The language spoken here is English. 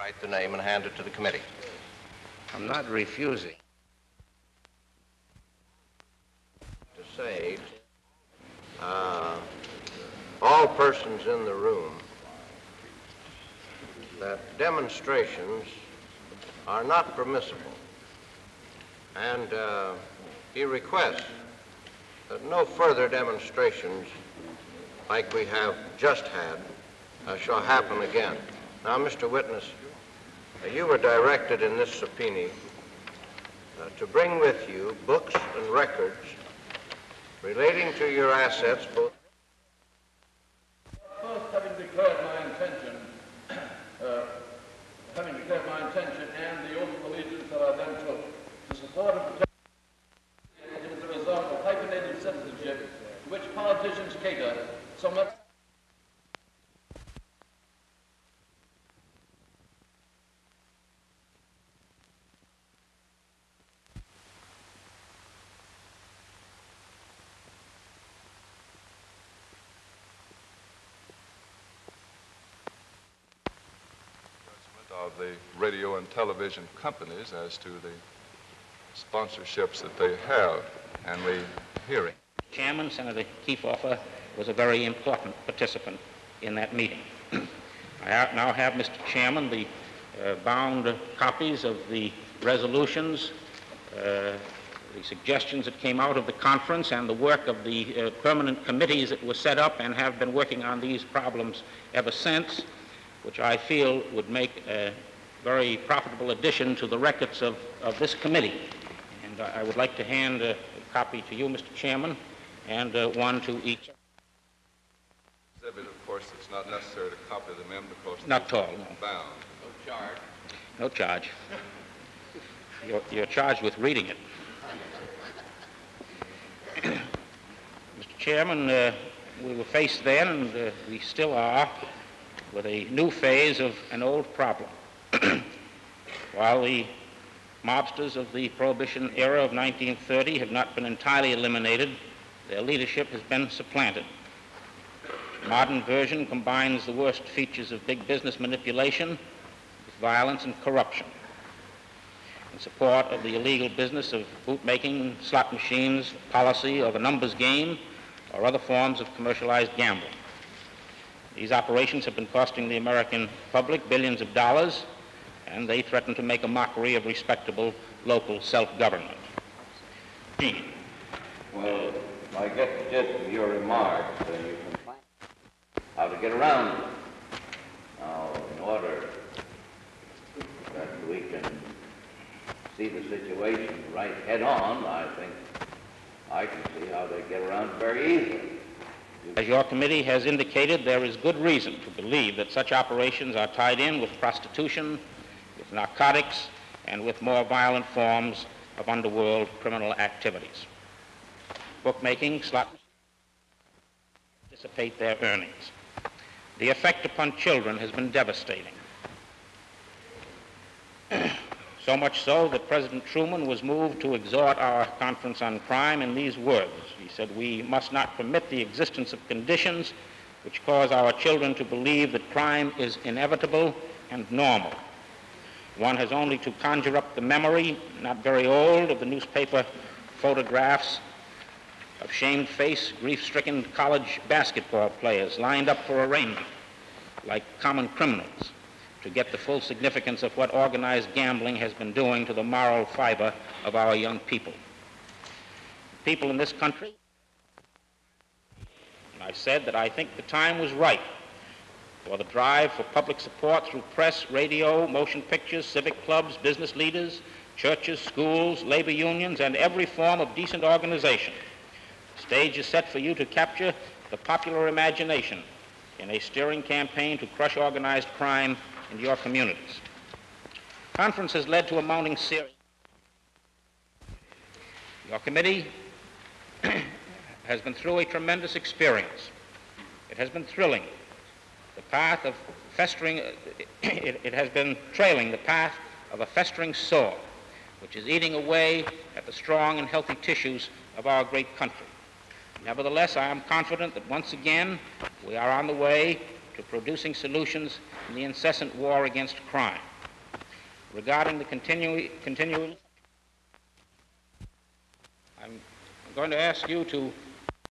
Write the name and hand it to the committee. I'm not refusing. To say, all persons in the room, that demonstrations are not permissible. And he requests that no further demonstrations like we have just had shall happen again. Now, Mr. Witness, you were directed in this subpoena to bring with you books and records relating to your assets, both. First, having declared my intention and the oath of allegiance that I then took to support and protect it as a result of hyphenated citizenship to which politicians cater so much. Of the radio and television companies as to the sponsorships that they have and the hearing. Chairman, Senator Kefauver was a very important participant in that meeting. I now have, Mr. Chairman, the bound copies of the resolutions, the suggestions that came out of the conference, and the work of the permanent committees that were set up and have been working on these problems ever since, which I feel would make a very profitable addition to the records of this committee. And I would like to hand a copy to you, Mr. Chairman, and one to each. Of course, it's not necessary to copy them in because not at all, no. Bound. No charge. No charge. You're charged with reading it. Mr. Chairman, we were faced then, and we still are, with a new phase of an old problem. While the mobsters of the Prohibition era of 1930 have not been entirely eliminated, their leadership has been supplanted. The modern version combines the worst features of big business manipulation with violence and corruption in support of the illegal business of bootmaking, slot machines, policy, or the numbers game, or other forms of commercialized gambling. These operations have been costing the American public billions of dollars, and they threaten to make a mockery of respectable local self-government. Well, I get the gist of your remarks, you can plan how to get around it. Now, in order that we can see the situation right head on, I think I can see how they get around it very easily. As your committee has indicated, there is good reason to believe that such operations are tied in with prostitution, with narcotics, and with more violent forms of underworld criminal activities. Bookmaking, slot machines dissipate their earnings. The effect upon children has been devastating. So much so that President Truman was moved to exhort our Conference on Crime in these words. He said, "We must not permit the existence of conditions which cause our children to believe that crime is inevitable and normal. One has only to conjure up the memory, not very old, of the newspaper photographs of shamefaced, grief-stricken college basketball players lined up for arraignment like common criminals, to get the full significance of what organized gambling has been doing to the moral fiber of our young people. People in this country, and I said that I think the time was right for the drive for public support through press, radio, motion pictures, civic clubs, business leaders, churches, schools, labor unions, and every form of decent organization. The stage is set for you to capture the popular imagination in a stirring campaign to crush organized crime in your communities. Conference has led to a mounting series. Your committee has been through a tremendous experience. It has been thrilling. The path of festering, it has been trailing the path of a festering sore, which is eating away at the strong and healthy tissues of our great country. Nevertheless, I am confident that once again we are on the way to producing solutions in the incessant war against crime. regarding the continuing. I'm going to ask you to